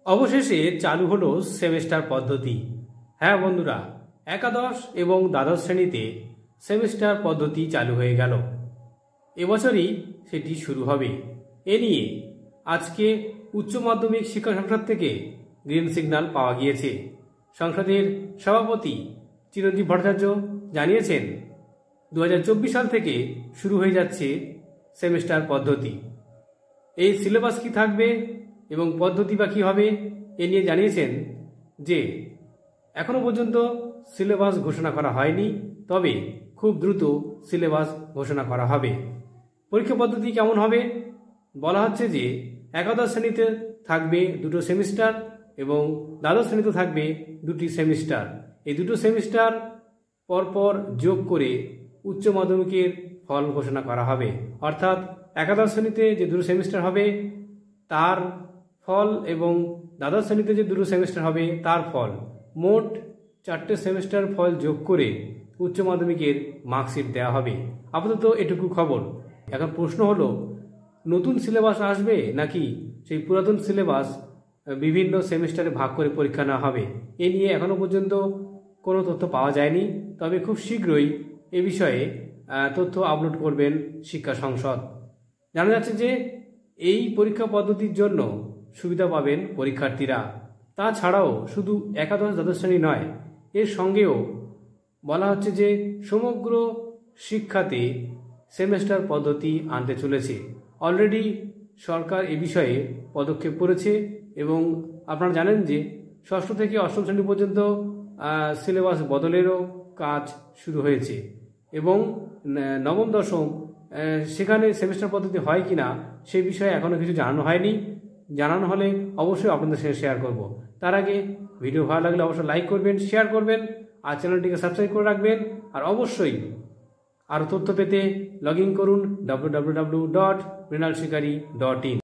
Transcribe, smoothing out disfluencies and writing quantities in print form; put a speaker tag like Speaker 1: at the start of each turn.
Speaker 1: অবশেষে চালু হলো সেমেস্টার পদ্ধতি। হ্যাঁ বন্ধুরা, একাদশ এবং দ্বাদশ শ্রেণীতে সেমেস্টার পদ্ধতি চালু হয়ে গেল। এবছরই সেটি শুরু হবে। এ নিয়ে আজকে উচ্চ মাধ্যমিক শিক্ষা সংসদ থেকে গ্রিন সিগন্যাল পাওয়া গিয়েছে। সংসদের সভাপতি চিরঞ্জীব ভট্টাচার্য জানিয়েছেন 2024 সাল থেকে শুরু হয়ে যাচ্ছে সেমেস্টার পদ্ধতি। এই সিলেবাস কি থাকবে এবং পদ্ধতি বা কী হবে এ নিয়ে জানিয়েছেন যে এখনও পর্যন্ত সিলেবাস ঘোষণা করা হয়নি, তবে খুব দ্রুত সিলেবাস ঘোষণা করা হবে। পরীক্ষা পদ্ধতি কেমন হবে বলা হচ্ছে যে একাদশ শ্রেণীতে থাকবে 2টো সেমিস্টার এবং দ্বাদশ শ্রেণীতে থাকবে 2টি সেমিস্টার। এই 2টো সেমিস্টার পরপর যোগ করে উচ্চ মাধ্যমিকের ফল ঘোষণা করা হবে। অর্থাৎ একাদশ শ্রেণীতে যে 2টো সেমিস্টার হবে তার ফল এবং দ্বাদশ শ্রেণীতে যে 2টো সেমিস্টার হবে তার ফল, মোট 4টে সেমিস্টার ফল যোগ করে উচ্চ মাধ্যমিকের মার্কশিট দেওয়া হবে। আপাতত এটুকু খবর। এখন প্রশ্ন হলো, নতুন সিলেবাস আসবে নাকি সেই পুরাতন সিলেবাস বিভিন্ন সেমিস্টারে ভাগ করে পরীক্ষা নেওয়া হবে? এ নিয়ে এখনও পর্যন্ত কোনো তথ্য পাওয়া যায়নি, তবে খুব শীঘ্রই এ বিষয়ে তথ্য আপলোড করবেন শিক্ষা সংসদ। জানা যাচ্ছে যে এই পরীক্ষা পদ্ধতির জন্য সুবিধা পাবেন পরীক্ষার্থীরা। তাছাড়াও শুধু একাদশ দ্বাদশ শ্রেণী নয়, এর সঙ্গেও বলা হচ্ছে যে সমগ্র শিক্ষাতে সেমেস্টার পদ্ধতি আনতে চলেছে। অলরেডি সরকার এ বিষয়ে পদক্ষেপ করেছে এবং আপনারা জানেন যে ষষ্ঠ থেকে অষ্টম শ্রেণী পর্যন্ত সিলেবাস বদলেরও কাজ শুরু হয়েছে এবং নবম দশম সেখানে সেমেস্টার পদ্ধতি হয় কিনা সে বিষয়ে এখনও কিছু জানানো হয়নি। জানানো হলে অবশ্যই আপনাদের সঙ্গে শেয়ার করব। তার আগে ভিডিও ভালো লাগলে অবশ্যই লাইক করবেন, শেয়ার করবেন আর চ্যানেলটিকে সাবস্ক্রাইব করে রাখবেন। আর অবশ্যই আরও তথ্য পেতে লগ ইন করুন www.mrinalshikari.in।